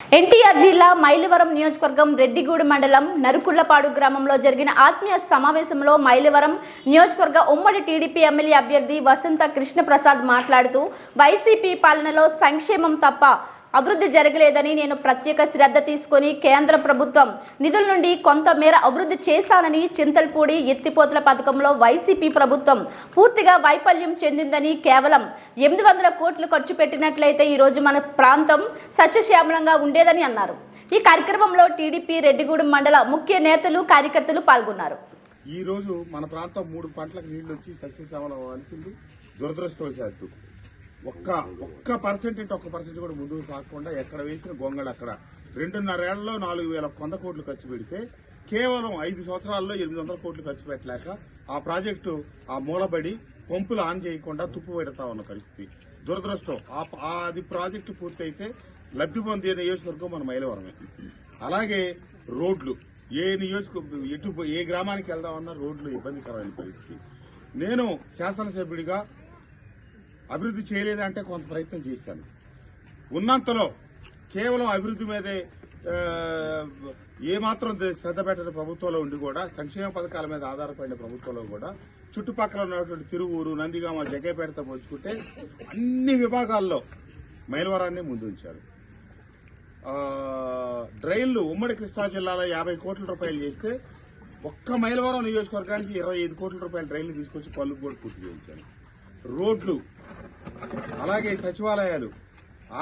ఎన్టీఆర్ జిల్లా మైలవరం నియోజకవర్గం రెడ్డిగూడ మండలం నరుకుళ్లపాడు గ్రామంలో జరిగిన ఆత్మీయ సమావేశంలో మైలవరం నియోజకవర్గ ఉమ్మడి టీడీపీ ఎమ్మెల్యే అభ్యర్థి వసంత కృష్ణప్రసాద్ మాట్లాడుతూ వైసీపీ పాలనలో సంక్షేమం తప్ప అభివృద్ధి జరగలేదని నేను ప్రత్యేక శ్రద్ధ తీసుకొని కేంద్ర ప్రభుత్వం నిధుల నుండి కొంతమేర అభివృద్ధి చేశానని చింతల్పూడి ఎత్తిపోతల పథకంలో వైసీపీ ప్రభుత్వం పూర్తిగా వైఫల్యం చెందిందని కేవలం 800 కోట్లు ఖర్చు పెట్టినట్లయితే ఈ రోజు మన ప్రాంతం సస్యశ్యామలంగా ఉండేదని అన్నారు। ఈ కార్యక్రమంలో టీడీపీ రెడ్డిగూడెం మండల ముఖ్య నేతలు కార్యకర్తలు పాల్గొన్నారు। ఈ రోజు మన ప్రాంతం 3 పంటలకు నీళ్లు వచ్చి సస్యశ్యామలం అవ్వాల్సింది దురదృష్టవశాత్తు ఒక్క పర్సెంట్ కూడా ముందుకు సాగకుండా ఎక్కడ వేసిన గొంగళ అక్కడ 2.5 ఏళ్లలో 4,100 కోట్లు ఖర్చు పెడితే కేవలం 5 సంవత్సరాల్లో 800 కోట్లు ఖర్చు పెట్టలేక ఆ ప్రాజెక్టు ఆ మూలబడి పంపులు ఆన్ చేయకుండా తుప్పు పెడతా ఉన్న పరిస్థితి దురదృష్టం। అది ప్రాజెక్టు పూర్తయితే లబ్ధి పొందే నియోజకవర్గం మన మైలవరమే। అలాగే రోడ్లు ఏ గ్రామానికి వెళ్దామన్నా రోడ్లు ఇబ్బందికరమైన పరిస్థితి। నేను శాసనసభ్యుడిగా అభివృద్ధి చేయలేదంటే కొంత ప్రయత్నం చేశాను। ఉన్నంతలో కేవలం అభివృద్ధి మీదే ఏమాత్రం శ్రద్ధ పెట్టిన ప్రభుత్వంలో ఉండి కూడా సంక్షేమ పథకాల మీద ఆధారపడిన ప్రభుత్వంలో కూడా చుట్టుపక్కల ఉన్నటువంటి తిరువూరు, నందిగామ, జగ్గైపేటతో పోల్చుకుంటే అన్ని విభాగాల్లో మైలవరాన్ని ముందుంచారు। డ్రైన్లు ఉమ్మడి కృష్ణా జిల్లాలో 50 కోట్ల రూపాయలు చేస్తే ఒక్క మైలవరం నియోజకవర్గానికి 25 కోట్ల రూపాయల డ్రైన్లు తీసుకొచ్చి పనులు కూడా పూర్తి చేయించారు। రోడ్లు, అలాగే సచివాలయాలు,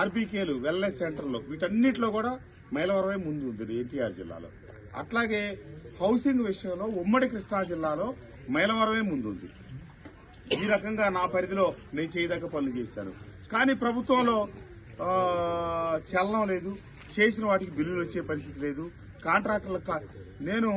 ఆర్బీకేలు, వెల్నెస్ సెంటర్లు వీటన్నిటిలో కూడా మైలవరమే ముందు ఉంది ఎన్టీఆర్ జిల్లాలో। అట్లాగే హౌసింగ్ విషయంలో ఉమ్మడి కృష్ణా జిల్లాలో మైలవరమే ముందుంది। ఈ రకంగా నా పరిధిలో నేను చేయదగ్గ పనులు చేశాను। కానీ ప్రభుత్వంలో చలనం లేదు, చేసిన వాటికి బిల్లులు వచ్చే పరిస్థితి లేదు। కాంట్రాక్టర్లకు నేను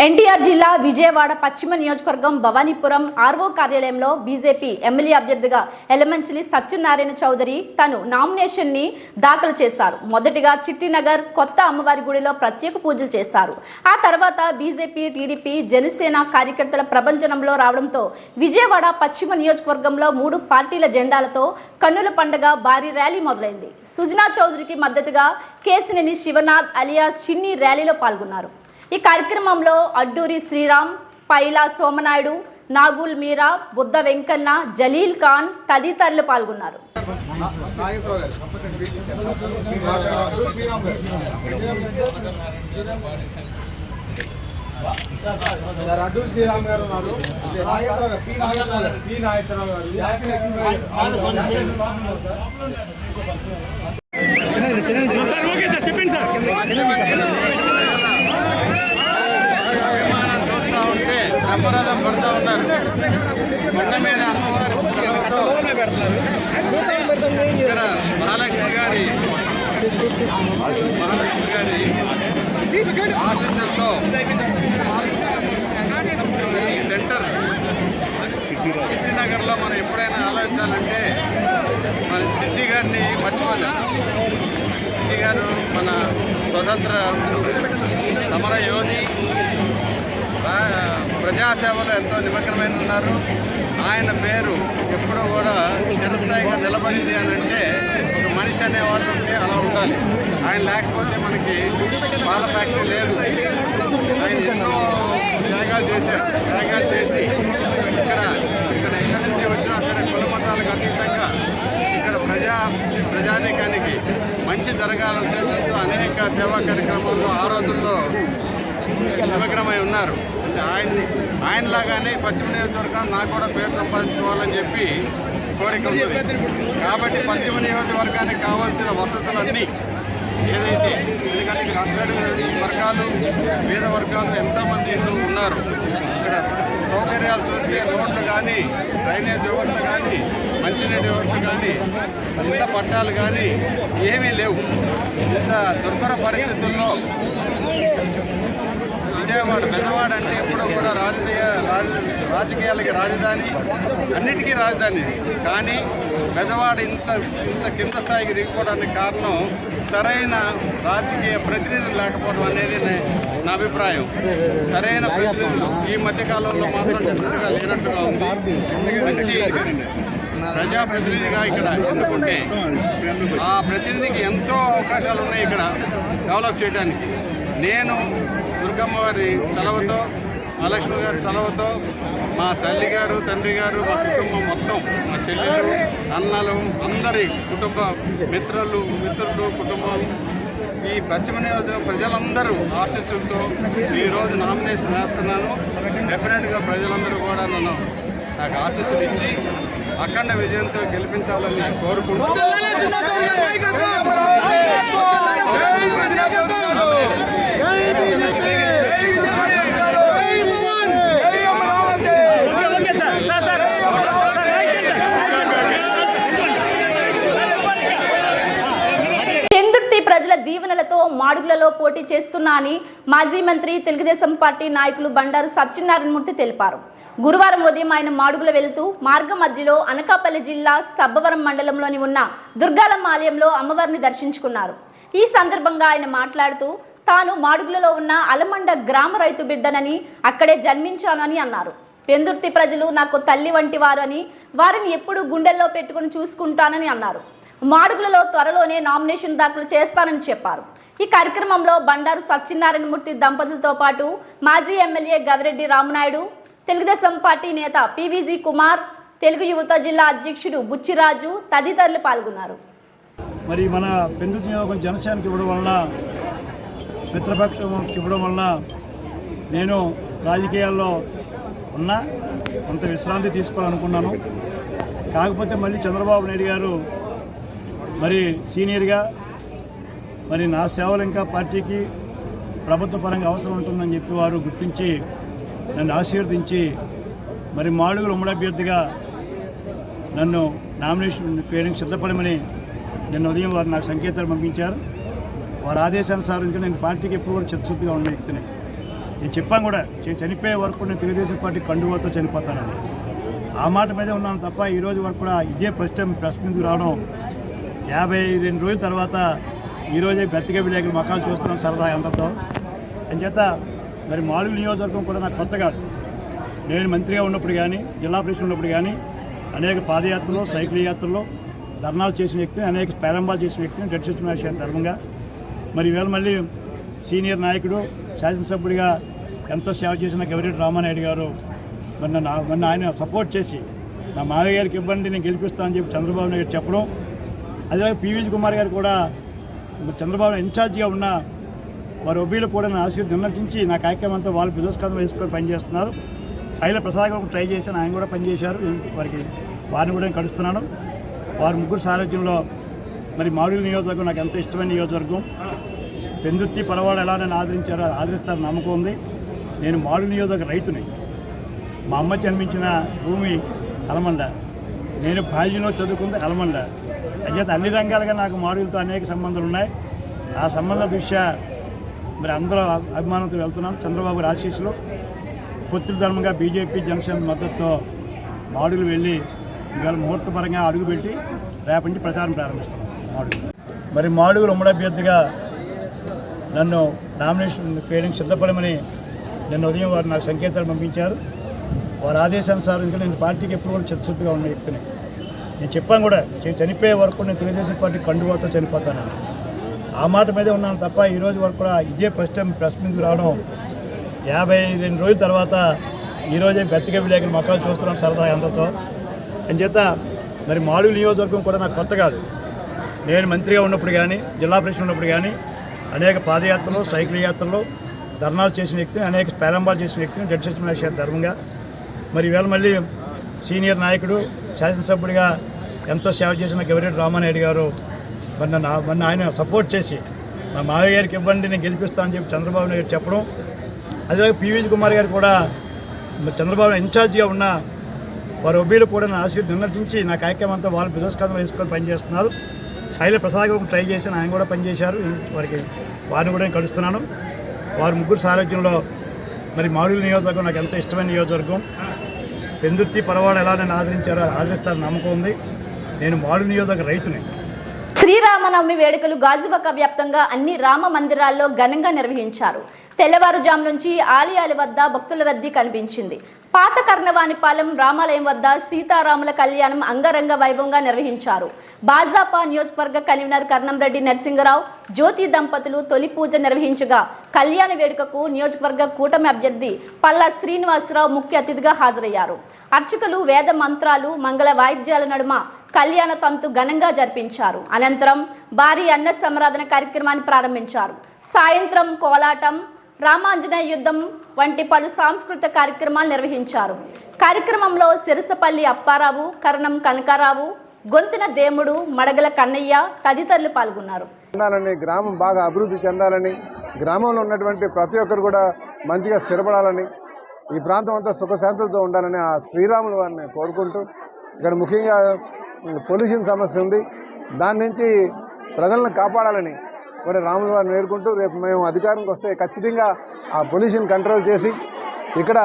ఎన్టీఆర్ జిల్లా విజయవాడ పశ్చిమ నియోజకవర్గం భవానీపురం ఆర్ఓ కార్యాలయంలో బీజేపీ ఎమ్మెల్యే అభ్యర్థిగా ఎలమంచిలి సత్యనారాయణ చౌదరి తను నామినేషన్ ని దాఖలు చేశారు। మొదటిగా చిట్టినగర్ కొత్త అమ్మవారి గుడిలో ప్రత్యేక పూజలు చేశారు। ఆ తర్వాత బీజేపీ, టీడీపీ, జనసేన కార్యకర్తల ప్రభంజనంలో రావడంతో విజయవాడ పశ్చిమ నియోజకవర్గంలో 3 పార్టీల జెండాలతో కన్నుల పండుగ భారీ ర్యాలీ మొదలైంది। సుజనా చౌదరికి మద్దతుగా కేసినేని శివనాథ్ అలియాస్ చిన్ని ర్యాలీలో పాల్గొన్నారు। ఈ కార్యక్రమంలో అడ్డూరి శ్రీరామ్, పైలా సోమనాయుడు, నాగుల్ మీరా, బుద్ధ వెంకన్న, జలీల్ ఖాన్ తదితరులు పాల్గొన్నారు। బ్రహ్మరథం పడుతూ ఉన్నారు। కొండ మీద అమ్మవారి కలవతో ఇక్కడ మహాలక్ష్మి గారి ఆశీస్సులతో సెంటర్ చిట్టినగర్లో మనం ఎప్పుడైనా ఆలోచించాలంటే మన చిట్టి గారిని మర్చిపోలేం। చిట్టి గారు మన స్వతంత్ర సమర యోధి, ప్రజాసేవలో ఎంతో నిమగ్నమైన ఉన్నారు। ఆయన పేరు ఎప్పుడూ కూడా చిరస్థాయిగా నిలబడింది అని అంటే ఒక మనిషి అనేవాళ్ళు ఉంటే అలా ఉండాలి। ఆయన లేకపోతే మనకి పాల ఫ్యాక్టరీ లేదు। ఆయన ఎన్నో త్యాగాలు చేశారు। త్యాగాలు చేసి ఇక్కడ ఎక్కడి నుంచి వచ్చినా సరే కుల మతాలకు అతీతంగా ఇక్కడ ప్రజానీకానికి మంచి జరగాలంటే అనేక సేవా కార్యక్రమాల్లో ఆ రోజుల్లో నిమగ్నమై ఉన్నారు। ఆయనలాగానే పశ్చిమ నియోజకవర్గం నాకు కూడా పేరు సంపాదించుకోవాలని చెప్పి కోరిక ఉంది। కాబట్టి పశ్చిమ నియోజకవర్గానికి కావాల్సిన వసతులన్నీ ఏదైతే, ఎందుకంటే ఇక్కడ అగ్రవర్గాలు వర్గాలు, పేద వర్గాలు ఎంతోమంది ఉన్నారు। ఇక్కడ సౌకర్యాలు చూస్తే రోడ్లు కానీ, డ్రైనేజ్ వ్యవస్థ కానీ, మంచినీటి వ్యవస్థ కానీ, ఇళ్ల పట్టాలు కానీ ఏమీ లేవు। ఇంత దుర్భర పరిస్థితుల్లో బెజవాడ అంటే ఎప్పుడూ కూడా రాజకీయాలకి రాజధాని, అన్నిటికీ రాజధాని। కానీ బెజవాడ ఇంత కింద స్థాయికి దిగిపోవడానికి కారణం సరైన రాజకీయ ప్రతినిధులు లేకపోవడం అనేది నా అభిప్రాయం। సరైన ప్రతినిధులు ఈ మధ్యకాలంలో మాత్రం జనరల్గా లేనట్టుగా ఉంది। మంచి ప్రజాప్రతినిధిగా ఇక్కడ ఎన్నుకుంటే ఆ ప్రతినిధికి ఎంతో అవకాశాలు ఉన్నాయి ఇక్కడ డెవలప్ చేయడానికి. నేను దుర్గమ్మ వారి చలవతో, మహాలక్ష్మి గారి చలవతో, మా తల్లి గారు, తండ్రి గారు, మా కుటుంబం మొత్తం, మా చెల్లెలు, అన్నలు, అందరి కుటుంబ మిత్రులు, కుటుంబం, ఈ పశ్చిమ నియోజకవర్గం ప్రజలందరూ ఆశీస్సులతో ఈరోజు నామినేషన్ వేస్తున్నాను. డెఫినెట్గా ప్రజలందరూ కూడా నాకు ఆశీస్సులు ఇచ్చి అఖండ విజయంతో గెలిపించాలని కోరుకుంటున్నాను. ప్రజల దీవెనలతో మాడుగులలో పోటీ చేస్తున్నా అని మాజీ మంత్రి తెలుగుదేశం పార్టీ నాయకులు బండారు సత్యనారాయణమూర్తి తెలిపారు. గురువారం ఉదయం ఆయన మాడుగుల వెళుతూ మార్గ మధ్యలో అనకాపల్లి జిల్లా సబ్బవరం మండలంలోని ఉన్న దుర్గాలమ్మ ఆలయంలో అమ్మవారిని దర్శించుకున్నారు. ఈ సందర్భంగా ఆయన మాట్లాడుతూ తాను మాడుగులలో ఉన్న అలమండ గ్రామ రైతు బిడ్డనని, అక్కడే జన్మించానని అన్నారు. పెందుర్తి ప్రజలు నాకు తల్లి వంటి వారు అని, వారిని ఎప్పుడూ గుండెల్లో పెట్టుకుని చూసుకుంటానని అన్నారు. మాడుగులలో త్వరలోనే నామినేషన్ దాఖలు చేస్తానని చెప్పారు. ఈ కార్యక్రమంలో బండారు సత్యనారాయణమూర్తి దంపతులతో పాటు మాజీ ఎమ్మెల్యే గవిరెడ్డి రామనాయుడు, తెలుగుదేశం పార్టీ నేత పివిజి కుమార్, తెలుగు యువత జిల్లా అధ్యక్షుడు బుచ్చిరాజు తదితరులు పాల్గొన్నారు. మరి మన పెందుర్తి నియోజకవర్గం జనసేనకి ఇవ్వడం వలన, మిత్రపక్షంకి ఇవ్వడం వలన నేను రాజకీయాల్లో ఉన్నా కొంత విశ్రాంతి తీసుకోవాలనుకున్నాను. కాకపోతే మళ్ళీ చంద్రబాబు నాయుడు గారు మరి సీనియర్గా మరి నా సేవలు ఇంకా పార్టీకి ప్రభుత్వ పరంగా అవసరం ఉంటుందని చెప్పి వారు గుర్తించి నన్ను ఆశీర్వదించి మరి మాడుగుల ఉమ్మడి అభ్యర్థిగా నన్ను నామినేషన్ వేయడానికి సిద్ధపడమని నిన్న ఉదయం వారు నాకు సంకేతాలు పంపించారు. వారి ఆదేశానుసారం నేను పార్టీకి ఎప్పుడు కూడా చిత్తశుద్ధిగా ఉన్న వ్యక్తిని. నేను చెప్పాను కూడా, చనిపోయే వరకు నేను తెలుగుదేశం పార్టీ కండువాతో చనిపోతానని. ఆ మాట మీదే ఉన్నాను తప్ప ఈరోజు వరకు కూడా ఇదే ఫస్ట్ టైం ప్రెస్ మీదకి రావడం. 52 రోజుల తర్వాత ఈరోజే బతికే విలేకరుల మొక్కలు చూస్తున్నాం సరదా అందరితో. అంచేత మరి మాడుగుల నియోజకవర్గం కూడా నాకు కొత్త కాదు. నేను మంత్రిగా ఉన్నప్పుడు కానీ, జిల్లా ప్రెసిడెంట్ ఉన్నప్పుడు కానీ అనేక పాదయాత్రలు, సైకిల్ యాత్రలు, ధర్నాలు చేసిన వ్యక్తిని, అనేక ప్రారంభాలు చేసిన వ్యక్తిని, రెడ్ సత్యనారాయణ ధర్మంగా మరి ఈవేళ మళ్ళీ సీనియర్ నాయకుడు, శాసనసభ్యుడిగా ఎంతో సేవ చేసిన గవిరెడ్డి రామానాయుడు గారు మరి నన్ను ఆయన సపోర్ట్ చేసి నా మావయ్య గారికి ఇవ్వండి నేను గెలిపిస్తానని చెప్పి చంద్రబాబు నాయుడు చెప్పడం. అదే పివిజి కుమార్ గారు కూడా చంద్రబాబు ఇన్ఛార్జిగా ఉన్న వారి ఒబ్బీలు కూడా నా నిర్ణయించి నా కార్యక్రమం అంతా వాళ్ళు బిజోస్కారం వేసుకొని పనిచేస్తున్నారు. పైల ప్రసాద్ గారు ట్రై చేశాను, ఆయన కూడా పనిచేశారు. వారిని కూడా నేను కలుస్తున్నాను. వారి ముగ్గురు సారథ్యంలో మరి మాడుగుల నియోజకవర్గం నాకు ఎంతో ఇష్టమైన నియోజకవర్గం. పెందుర్తి పరవాడు ఎలా నన్ను ఆదరిస్తారని నమ్మకం ఉంది. నేను మాడుగుల నియోజకవర్గ రైతుని. మా అమ్మ జన్మించిన భూమి అలమండ, నేను బాల్యంలో చదువుకుంది అలమండ. అంచేత అన్ని రంగాలుగా నాకు మాడుగులతో అనేక సంబంధాలు ఉన్నాయి. ఆ సంబంధ దృష్ట్యా మరి అందరూ అభిమానంతో వెళ్తున్నాం. చంద్రబాబు గారి ఆశీస్సులు, పొత్తుల ధర్మంగా బీజేపీ జనసేన మద్దతుతో మాడుగులు వెళ్ళి ఇవాళ ముహూర్తపరంగా అడుగుపెట్టి రేపటి నుంచి ప్రచారం ప్రారంభిస్తాం. మరి మాడుగుల ఉమ్మడి అభ్యర్థిగా నన్ను నామినేషన్ వేయడానికి సిద్ధపడమని నిన్న ఉదయం వారు నాకు సంకేతాలు పంపించారు. వారి ఆదేశానుసారం నేను పార్టీకి ఎప్పుడు కూడా చిత్తశుద్ధిగా ఉన్న వ్యక్తిని. నేను చెప్పాను కూడా, చనిపోయే వరకు నేను తెలుగుదేశం పార్టీ కండువాతో చనిపోతానని. ఆ మాట మీదే ఉన్నాను తప్ప ఈరోజు వరకు కూడా ఇదే ఫస్ట్ టైం ప్రెస్ మీదకి రావడం. 52 రోజుల తర్వాత ఈరోజే బతికే విలేకరుల మొక్కలు చూస్తున్నాం సరదా అందరితో. అంచేత మరి మాడుగుల నియోజకవర్గం కూడా నాకు కొత్త కాదు. నేను మంత్రిగా ఉన్నప్పుడు కానీ, జిల్లా ప్రెసిడెంట్ ఉన్నప్పుడు కానీ అనేక పాదయాత్రలు, సైకిల్ యాత్రలు, ధర్నాలు చేసిన వ్యక్తిని, అనేక ప్రారంభాలు చేసిన వ్యక్తిని, రెడ్ సత్యనారాయణ ధర్మంగా మరి ఈవేళ మళ్ళీ సీనియర్ నాయకుడు, శాసనసభ్యుడిగా ఎంతో సేవ చేసిన గవిరెడ్డి రామానాయుడు గారు మరి నన్ను ఆయన సపోర్ట్ చేసి మా మావయ్య గారికి ఇవ్వండి నేను గెలిపిస్తానని చెప్పి చంద్రబాబు నాయుడు చెప్పడం. అదే పివిజి కుమార్ గారు కూడా చంద్రబాబు ఇన్ఛార్జిగా ఉన్న వారి ఒబ్బీలు కూడా నా నిర్ణయించి నా కార్యక్రమం అంతా వాళ్ళు బిజోస్కారం వేసుకొని పనిచేస్తున్నారు. పైల ప్రసాద్ గారు ట్రై చేశాను, ఆయన కూడా పనిచేశారు. వారిని కూడా నేను కలుస్తున్నాను. వారి ముగ్గురు సారథ్యంలో మరి మాడుగుల నియోజకవర్గం నాకు ఎంతో ఇష్టమైన నియోజకవర్గం. పెందుర్తి పరవాడు ఎలా నన్ను ఆదరిస్తారని నమ్మకం ఉంది. నేను మాడుగుల నియోజకవర్గ రైతుని. శ్రీరామనవమి వేడుకలు గాజువాక వ్యాప్తంగా అన్ని రామ మందిరాల్లో ఘనంగా నిర్వహించారు. తెల్లవారుజాము నుంచి ఆలయాల వద్ద భక్తుల రద్దీ కనిపించింది. పాత కర్ణవానిపాలెం రామాలయం వద్ద సీతారాముల కళ్యాణం అంగరంగ వైభవంగా నిర్వహించారు. భాజపా నియోజకవర్గ కన్వీనర్ కర్ణంరెడ్డి నరసింగరావు, జ్యోతి దంపతులు తొలి పూజ నిర్వహించగా కళ్యాణ వేడుకకు నియోజకవర్గ కూటమి అభ్యర్థి పల్లా శ్రీనివాసరావు ముఖ్య అతిథిగా హాజరయ్యారు. అర్చకులు వేద మంత్రాలు, మంగళ వాయిద్యాల నడుమ కళ్యాణ తంతు ఘనంగా జరిపించారు. అనంతరం భారీ అన్న సంరాధన కార్యక్రమాన్ని ప్రారంభించారు. సాయంత్రం కోలాటం, రామాంజనేయ యుద్ధం వంటి పలు సాంస్కృతిక కార్యక్రమాలు నిర్వహించారు. కార్యక్రమంలో సిరసపల్లి అప్పారావు, కరణం కనకారావు, గొంతున దేముడు, మడగల కన్నయ్య తదితరులు పాల్గొన్నారు. గ్రామం బాగా అభివృద్ధి చెందాలని, గ్రామంలో ఉన్నటువంటి ప్రతి ఒక్కరు కూడా మంచిగా స్థిరపడాలని, ఈ ప్రాంతం అంతా సుఖశాంతులతో ఉండాలని ఆ శ్రీరాములు వారిని కోరుకుంటూ, ఇక్కడ ముఖ్యంగా పొల్యూషన్ సమస్య ఉంది, దాని నుంచి ప్రజలను కాపాడాలని కూడా రాముల వారిని వేడుకుంటూ, రేపు మేము అధికారంకి వస్తే ఖచ్చితంగా ఆ పొల్యూషన్ కంట్రోల్ చేసి ఇక్కడ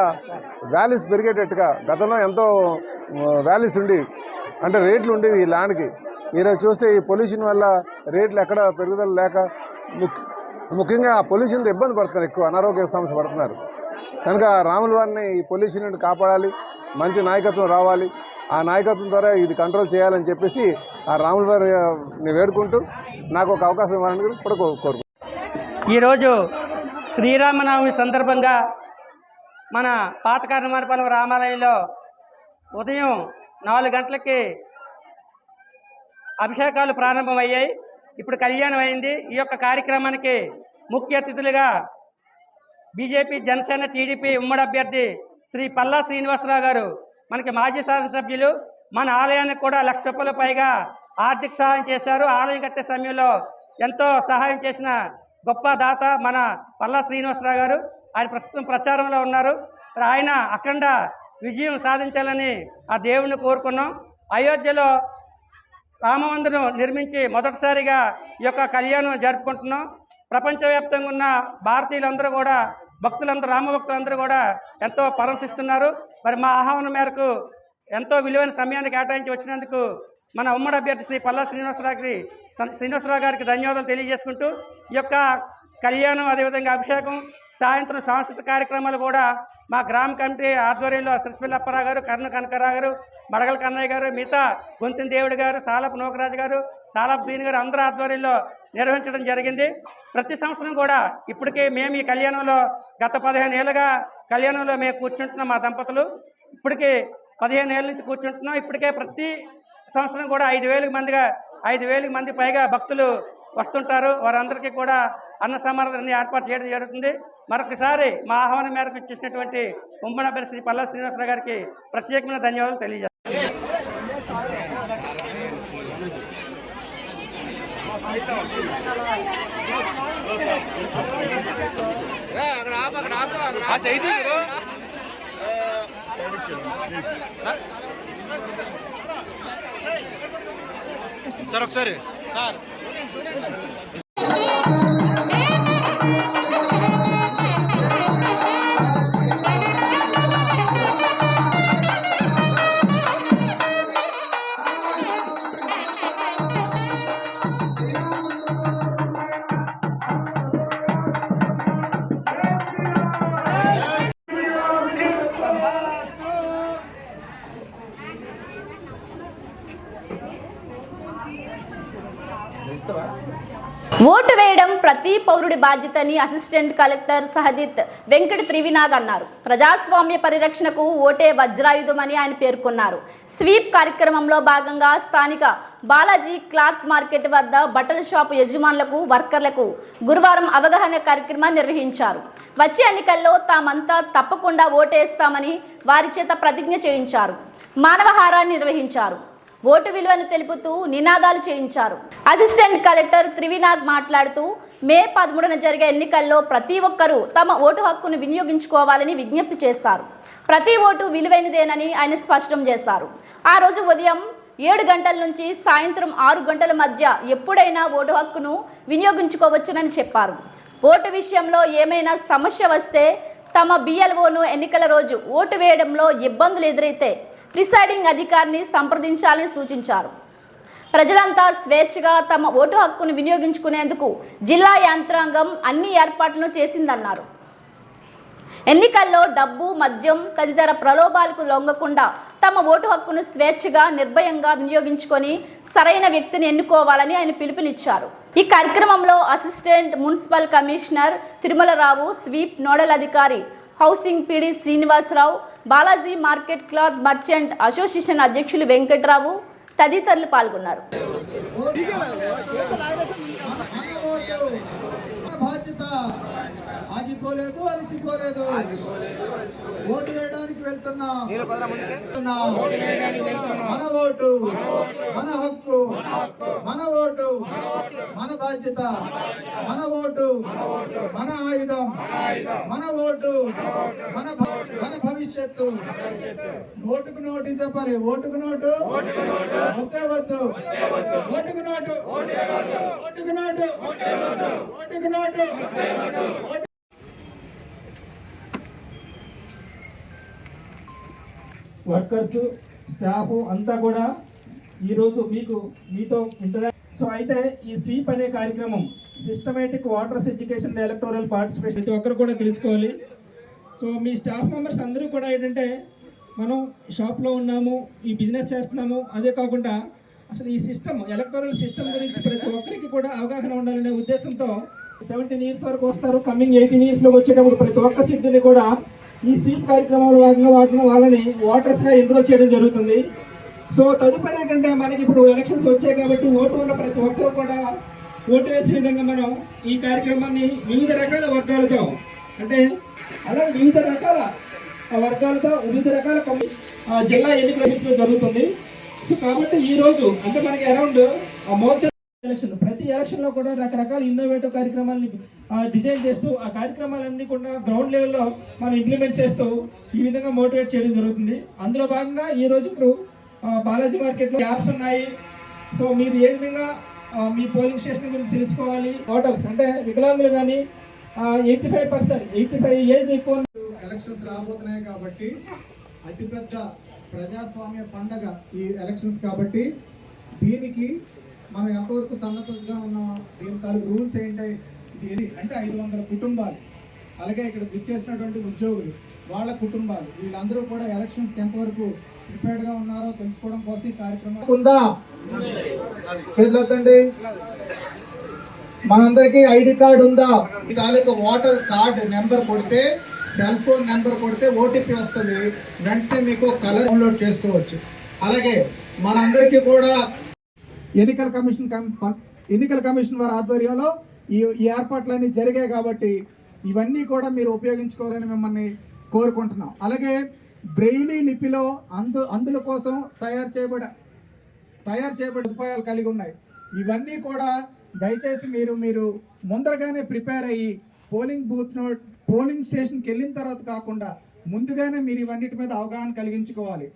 వ్యాలీస్ పెరిగేటట్టుగా, గతంలో ఎంతో వ్యాలీస్ ఉండి అంటే రేట్లు ఉండేవి ఈ ల్యాండ్కి, ఈరోజు చూస్తే ఈ పొల్యూషన్ వల్ల రేట్లు ఎక్కడ పెరుగుదల లేక ముఖ్యంగా పొల్యూషన్తో ఇబ్బంది పడుతున్నారు, ఎక్కువ అనారోగ్య సమస్య పడుతున్నారు. కనుక రాముల వారిని ఈ పొల్యూషన్ నుండి కాపాడాలి, మంచి నాయకత్వం రావాలి, ఆ నాయకత్వం ద్వారా ఇది కంట్రోల్ చేయాలని చెప్పేసి ఆ రాముల వారిని వేడుకుంటూ నాకు ఒక అవకాశం ఇవ్వాలని కూడా కోరుకుంటున్నాను. ఈరోజు శ్రీరామనవమి సందర్భంగా మన పాత కర్ణవానిపాలెం రామాలయంలో ఉదయం 4 గంటలకి అభిషేకాలు ప్రారంభమయ్యాయి. ఇప్పుడు కళ్యాణం అయింది. ఈ యొక్క కార్యక్రమానికి ముఖ్య అతిథులుగా బీజేపీ, జనసేన, టీడీపీ ఉమ్మడి అభ్యర్థి శ్రీ పల్లా శ్రీనివాసరావు గారు, మనకి మాజీ శాసనసభ్యులు, మన ఆలయానికి కూడా 1,00,000 రూపాయల పైగా ఆర్థిక సహాయం చేశారు. ఆలయం కట్టే సమయంలో ఎంతో సహాయం చేసిన గొప్ప దాత మన పల్లా శ్రీనివాసరావు గారు. ఆయన ప్రస్తుతం ప్రచారంలో ఉన్నారు. ఆయన అఖండ విజయం సాధించాలని ఆ దేవుణ్ణి కోరుకున్నాం. అయోధ్యలో రామమందిరం నిర్మించి మొదటిసారిగా ఈ యొక్క కళ్యాణం జరుపుకుంటున్నాం. ప్రపంచవ్యాప్తంగా ఉన్న భారతీయులందరూ కూడా, భక్తులందరూ, రామభక్తులందరూ కూడా ఎంతో పరమశిస్తున్నారు. మరి మా ఆహ్వానం మేరకు ఎంతో విలువైన సమయాన్ని కేటాయించి వచ్చినందుకు మన ఉమ్మడి అభ్యర్థి శ్రీ పల్లా శ్రీనివాసరావు గారికి ధన్యవాదాలు తెలియజేసుకుంటూ, ఈ యొక్క కళ్యాణం, అదేవిధంగా అభిషేకం, సాయంత్రం సాంస్కృతిక కార్యక్రమాలు కూడా మా గ్రామ కమిటీ ఆధ్వర్యంలో సిరసపల్లి అప్పారావు గారు, కర్ణ కనకారావు గారు, మడగల కన్నయ్య గారు, మిగతా గొంతున దేవుడు గారు, సాలపు నూకరాజు గారు, సాలపు శ్రీని గారు అందరూ ఆధ్వర్యంలో నిర్వహించడం జరిగింది. ప్రతి సంవత్సరం కూడా ఇప్పటికే మేము ఈ కళ్యాణంలో గత 15 ఏళ్ళుగా కళ్యాణంలో మేము కూర్చుంటున్నాం. మా దంపతులు ఇప్పటికే 15 ఏళ్ళ నుంచి కూర్చుంటున్నాం. ఇప్పటికే ప్రతి సంవత్సరం కూడా 5,000 మంది పైగా భక్తులు వస్తుంటారు. వారందరికీ కూడా అన్న సమారాధనని ఏర్పాటు చేయడం జరుగుతుంది. మరొకసారి మా ఆహ్వానం మేరకు ఇచ్చేసినటువంటి ఉమ్మడి అభ్యర్థి శ్రీ పల్లా శ్రీనివాసరావు గారికి ప్రత్యేకమైన ధన్యవాదాలు తెలియజేస్తాను. సార్ ఒకసారి సార్ ఓటు వేయడం ప్రతి పౌరుడి బాధ్యతని అసిస్టెంట్ కలెక్టర్ సహదిత్ వెంకట త్రివినాగ్ అన్నారు. ప్రజాస్వామ్య పరిరక్షణకు ఓటే వజ్రాయుధమని ఆయన పేర్కొన్నారు. స్వీప్ కార్యక్రమంలో భాగంగా స్థానిక బాలాజీ క్లాత్ మార్కెట్ వద్ద బట్టల షాపు యజమానులకు, వర్కర్లకు గురువారం అవగాహన కార్యక్రమాన్ని నిర్వహించారు. వచ్చే ఎన్నికల్లో తామంతా తప్పకుండా ఓటేస్తామని వారి చేత ప్రతిజ్ఞ చేయించారు. మానవహారాన్ని నిర్వహించారు. ఓటు విలువను తెలుపుతూ నినాదాలు చేయించారు. అసిస్టెంట్ కలెక్టర్ త్రివినాగ్ మాట్లాడుతూ మే 13న జరిగే ఎన్నికల్లో ప్రతి ఒక్కరూ తమ ఓటు హక్కును వినియోగించుకోవాలని విజ్ఞప్తి చేశారు. ప్రతి ఓటు విలువైనదేనని ఆయన స్పష్టం చేశారు. ఆ రోజు ఉదయం 7 గంటల నుంచి సాయంత్రం 6 గంటల మధ్య ఎప్పుడైనా ఓటు హక్కును వినియోగించుకోవచ్చునని చెప్పారు. ఓటు విషయంలో ఏమైనా సమస్య వస్తే తమ బిఎల్ఓను ఎన్నికల రోజు ఓటు వేయడంలో ఇబ్బందులు ఎదురైతే ప్రిసైడింగ్ అధికారిని సంప్రదించాలని సూచించారు. ప్రజలంతా స్వేచ్ఛగా తమ ఓటు హక్కును వినియోగించుకునేందుకు జిల్లా యంత్రాంగం అన్ని ఏర్పాట్లను చేసిందన్నారు. ఎన్నికల్లో డబ్బు, మద్యం తదితర ప్రలోభాలకు లొంగకుండా తమ ఓటు హక్కును స్వేచ్ఛగా, నిర్భయంగా వినియోగించుకొని సరైన వ్యక్తిని ఎన్నుకోవాలని ఆయన పిలుపునిచ్చారు. ఈ కార్యక్రమంలో assistant municipal commissioner Tirumala Rao, sweep nodal అధికారి housing PD Srinivasa Rao, Balaji market cloth merchant association అధ్యక్షులు వెంకట్రావు తదితరులు పాల్గొన్నారు. బాధ్యత ఆగిపోలేదు, అలసిపోలేదు. ఓటు వేయడానికి వెళ్తున్నాం. మన ఓటు మన హక్కు, మన ఓటు మన బాధ్యత, మన ఓటు మన ఆయుధం, మన ఓటు మన భవిష్యత్తు. ఓటుకు నోటు చెప్పాలి. ఓటుకు నోటు వద్దే వద్దు. ఓటుకు నోటు, ఓటుకు నోటు, ఓటుకు నోటు. వర్కర్స్, స్టాఫ్ అంతా కూడా ఈరోజు మీతో ఇంటరాక్ట్. సో అయితే ఈ స్వీప్ అనే కార్యక్రమం systematic voters education electoral participation ప్రతి ఒక్కరు కూడా తెలుసుకోవాలి. సో మీ స్టాఫ్ మెంబర్స్ అందరూ కూడా ఏంటంటే మనం షాప్లో ఉన్నాము, ఈ బిజినెస్ చేస్తున్నాము, అదే కాకుండా అసలు ఈ సిస్టమ్ ఎలక్టోరల్ సిస్టమ్ గురించి ప్రతి ఒక్కరికి కూడా అవగాహన ఉండాలనే ఉద్దేశంతో 17 ఇయర్స్ వరకు వస్తారు. కమింగ్ 18 ఇయర్స్లోకి వచ్చేటప్పుడు ప్రతి ఒక్క సిటిజన్ని కూడా ఈ స్వీప్ కార్యక్రమంలో భాగంగా వాళ్ళని ఓటర్స్గా ఎన్రోల్ చేయడం జరుగుతుంది. సో తదుపరి ఏంటంటే మనకి ఇప్పుడు ఎలక్షన్స్ వచ్చాయి కాబట్టి ఓటు ఉన్న ప్రతి ఒక్కరూ కూడా ఓటు వేసే విధంగా మనం ఈ కార్యక్రమాన్ని వివిధ రకాల వర్గాలతో, అంటే అలా వివిధ రకాల జిల్లా ఎన్నికలు నిర్వహించడం జరుగుతుంది. సో కాబట్టి ఈరోజు అంటే మనకి అరౌండ్ మోర్ ఎలక్షన్, ప్రతి ఎలక్షన్లో కూడా రకరకాల ఇన్నోవేటివ్ కార్యక్రమాలని డిజైన్ చేస్తూ ఆ కార్యక్రమాలన్నీ కూడా గ్రౌండ్ లెవెల్లో మనం ఇంప్లిమెంట్ చేస్తూ ఈ విధంగా మోటివేట్ చేయడం జరుగుతుంది. అందులో భాగంగా ఈరోజు ఇప్పుడు బాలాజీ మార్కెట్లో యాప్స్ ఉన్నాయి. సో మీరు ఏ విధంగా మీ పోలింగ్ స్టేషన్ గురించి తెలుసుకోవాలి. ఓటర్స్ అంటే వికలాంగులు కానీ 85% ఏజ్ ఎక్కువ ఎలక్షన్స్ రాబోతున్నాయి కాబట్టి అతిపెద్ద ప్రజాస్వామ్య పండగ ఈ ఎలక్షన్స్ కాబట్టి దీనికి మనం ఎంతవరకు సన్నద్ధంగా ఉన్నాం, దీని తాలూకు రూల్స్ ఏంటి అంటే 500 కుటుంబాలు, అలాగే ఇక్కడ విచ్చేసినటువంటి ఉద్యోగులు, వాళ్ళ కుటుంబాలు, వీళ్ళందరూ కూడా ఎలక్షన్స్కి ఎంతవరకు ప్రిపేర్డ్గా ఉన్నారో తెలుసుకోవడం కోసం ఈ కార్యక్రమం ఉందా. చేతులెత్తండి. మనందరికీ ఐడి కార్డు ఉందా? ఈ తాలూకు ఓటర్ కార్డు నెంబర్ కొడితే, సెల్ ఫోన్ నెంబర్ కొడితే ఓటీపీ వస్తుంది. వెంటనే మీకు కలర్ డౌన్లోడ్ చేసుకోవచ్చు. అలాగే మనందరికీ కూడా ఎన్నికల కమిషన్ వారి ఆధ్వర్యంలో ఈ ఏర్పాట్లన్నీ జరిగాయి కాబట్టి ఇవన్నీ కూడా మీరు ఉపయోగించుకోవాలని మిమ్మల్ని కోరుకుంటున్నాం. అలాగే బ్రెయిలీ లిపిలో అందుల కోసం తయారు చేయబడే సదుపాయాలు కలిగి ఉన్నాయి. ఇవన్నీ కూడా దయచేసి మీరు ముందరగానే ప్రిపేర్ అయ్యి పోలింగ్ స్టేషన్కి వెళ్ళిన తర్వాత కాకుండా ముందుగానే మీరు ఇవన్నిటి మీద అవగాహన కలిగించుకోవాలి.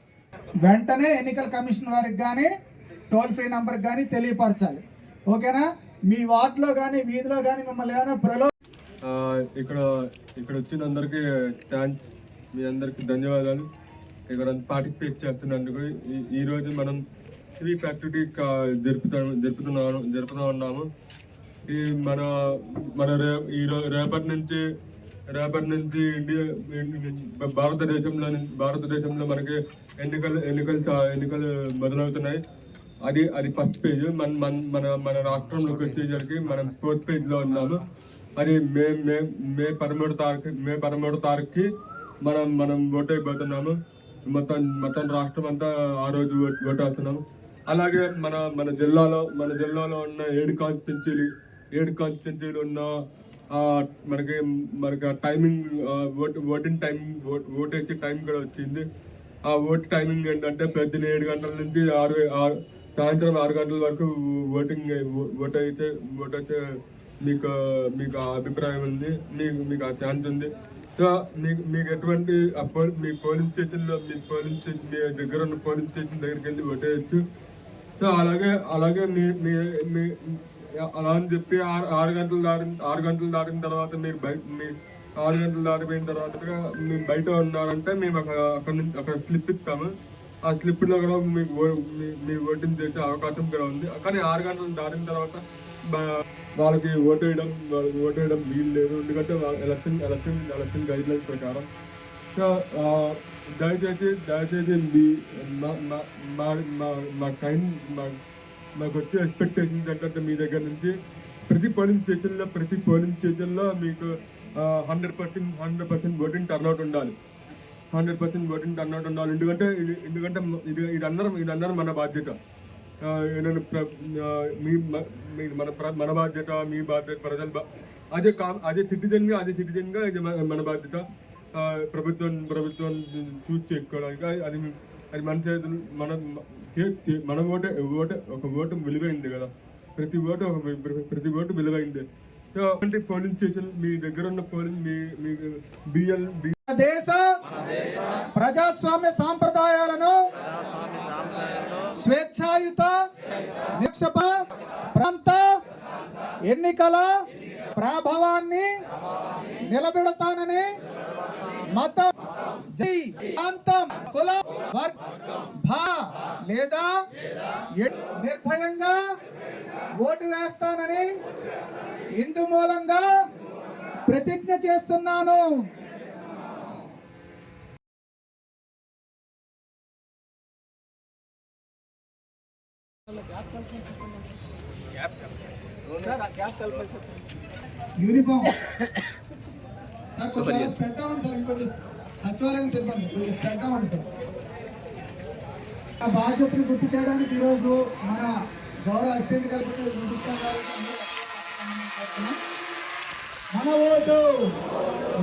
వెంటనే ఎన్నికల కమిషన్ వారికి కానీ టోల్ ఫ్రీ నంబర్కి కానీ తెలియపరచాలి. ఓకేనా? మీ వార్డులో కానీ వీధిలో కానీ మిమ్మల్ని ఏమైనా ఇక్కడ వచ్చిన అందరికీ థ్యాంక్స్, మీ అందరికీ ధన్యవాదాలు. ఇక్కడ పార్టిసిపేట్ చేస్తున్నందుకు. ఈరోజు మనం స్వీప్ యాక్టివిటీ జరుపుతూ ఉన్నాము. ఈ మన రేపటి నుంచి ఇండియా భారతదేశంలో మనకి ఎన్నికలు మొదలవుతున్నాయి. అది ఫస్ట్ పేజ్. మన రాష్ట్రంలోకి వచ్చేసరికి మనం 4th పేజ్లో ఉన్నాము. అది మే 13 తారీఖుకి మనం ఓటు అయిపోతున్నాము. మొత్తం రాష్ట్రం అంతా ఆ రోజు ఓటు వేస్తున్నాము. అలాగే మన జిల్లాలో ఉన్న 7 కాన్స్టిట్యున్సీలు ఉన్న మనకి టైమింగ్ ఓటు వేసే టైం కూడా వచ్చింది. ఆ ఓటు టైమింగ్ ఏంటంటే పొద్దున్న 7 గంటల నుంచి సాయంత్రం 6 గంటల వరకు ఓటు అయితే మీకు అభిప్రాయం ఉంది, మీకు ఆ ఛాన్స్ ఉంది. సో మీకు ఎటువంటి మీ పోలింగ్ స్టేషన్లో మీ దగ్గర ఉన్న పోలింగ్ స్టేషన్ దగ్గరికి వెళ్ళి ఓటు వేయచ్చు. సో అలాగే అలా అని చెప్పి 6 గంటలు దాటిన తర్వాత మీరు 6 గంటలు దాటిపోయిన తర్వాత మీరు బయట ఉన్నారంటే మేము అక్కడ స్లిప్ ఇస్తాము. ఆ స్లిప్లో కూడా మీకు మీ ఓటింగ్ చేసే అవకాశం కూడా ఉంది. కానీ 6 గంటలు దాటిన తర్వాత వాళ్ళకి ఓటేయడం వీలు లేదు, ఎందుకంటే ఎలక్షన్ గైడ్ లైన్స్ ప్రకారం. సో దయచేసి మీ మాకు వచ్చే ఎక్స్పెక్టేషన్స్ ఏంటంటే మీ దగ్గర నుంచి ప్రతి పోలింగ్ స్టేషన్లో మీకు 100% ఓటింగ్ టర్న్అవుట్ ఉండాలి. 100% ఓటింగ్ టర్న్అవుట్ ఉండాలి. ఎందుకంటే ఇదన్నారు మన బాధ్యత. మన బాధ్యత, మీ బాధ్యత, ప్రజల అదే సిటిజన్గా ఇది మన బాధ్యత. ప్రభుత్వం చూస్ చేసుకోవడానికి అది మన చేతులు. మన ఓటు విలువైంది కదా, ప్రతి ఓటు విలువైంది. పోలింగ్ స్టేషన్ మీ దగ్గర ఉన్న పోలింగ్ మీ బిఎల్ దేశ ప్రజాస్వామ్య సాంప్రదాయాలను స్వేచ్ఛాయుత నిక్షేప ప్రాంత ఎన్నికల ప్రాభవాన్ని నిలబెడతానని మతం, ప్రాంతం, కుల, భా లేదా నిర్భయంగా ఓటు వేస్తానని ఇందు మూలంగా ప్రతిజ్ఞ చేస్తున్నాను. యూనిఫామ్ సార్ కొంచెం స్ప్రెడ్ అవ్వండి సార్, ఇంకొంచెం సచివాలయం సిబ్బంది కొంచెం స్ప్రెడ్ అవ్వండి సార్. ఆ బాధ్యతను గుర్తు చేయడానికి ఈరోజు మన గౌరవ అసిస్టెంట్ కలెక్టర్ మన ఓటు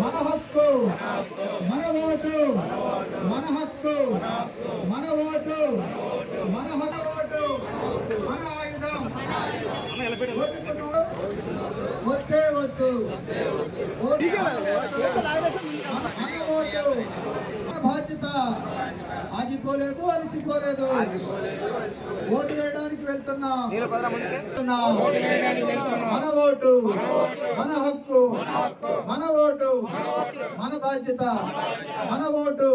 మన హక్కు, మన ఓటు మన హక్కు, మన ఓటు మన ఓటు మన ఆయుధం. వద్దే వద్దు మన ఓటు మన బాధ్యత. ఆగిపోలేదు, అలసిపోలేదు. ఓటు వేయడానికి వెళ్తున్నాం. మన ఓటు మన హక్కు, మన ఓటు మన బాధ్యత, మన ఓటు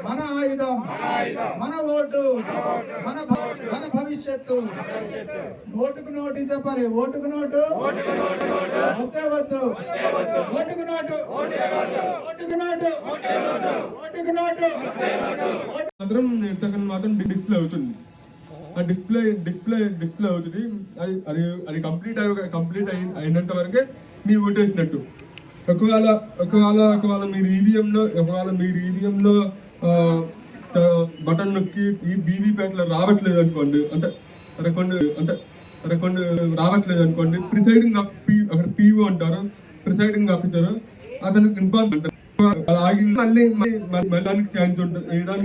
మన ఆయుధం, మన ఓటు మన భవిష్యత్తు. ఓటుకు నోటు చెప్పాలి. ఓటుకు నోటు వద్దే వద్దు. ఓటుకు నోటు, ఓటుకు నోటు, ఓటుకు నోటు. మాత్రం డిస్ప్లే అవుతుంది. ఆ డిస్ప్లే అవుతుంది. అది కంప్లీట్ అయినంత వరకే మీ ఓటు వేసినట్టు. ఒకవేళ మీరు ఈవీఎంలో బటన్ నొక్కి ఈ బీవీప్యాట్లో రావట్లేదు అనుకోండి, అంటే కొన్ని రావట్లేదు అనుకోండి, ప్రిసైడింగ్ అక్కడ పీఓ అంటారు, ప్రిసైడింగ్ ఆఫీసర్, అతనికి ఇన్ఫార్మ్ అంటారు. మళ్ళీ దానికి ఛాన్స్ ఉంటుంది.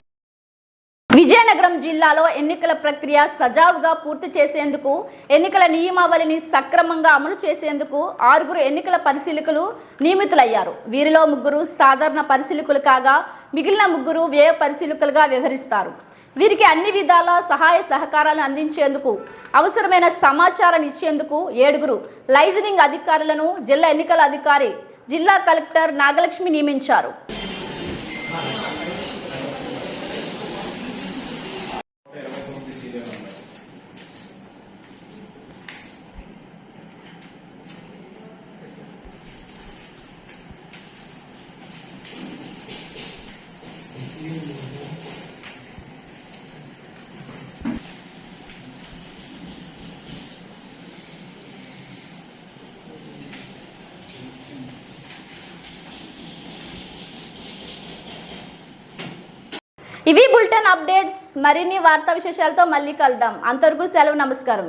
విజయనగరం జిల్లాలో ఎన్నికల ప్రక్రియ సజావుగా పూర్తి చేసేందుకు, ఎన్నికల నియమావళిని సక్రమంగా అమలు చేసేందుకు 6 ఎన్నికల పరిశీలకులు నియమితులయ్యారు. వీరిలో 3 సాధారణ పరిశీలకులు కాగా మిగిలిన 3 వ్యయ పరిశీలకులుగా వ్యవహరిస్తారు. వీరికి అన్ని విధాల సహాయ సహకారాలను అందించేందుకు, అవసరమైన సమాచారాన్ని ఇచ్చేందుకు 7 లైజనింగ్ అధికారులను జిల్లా ఎన్నికల అధికారి జిల్లా కలెక్టర్ నాగలక్ష్మి నియమించారు. ఇవి బులెటిన్ అప్డేట్స్. మరిన్ని వార్తా విశేషాలతో మళ్ళీ కలుద్దాం. అంతవరకు సెలవు, నమస్కారం.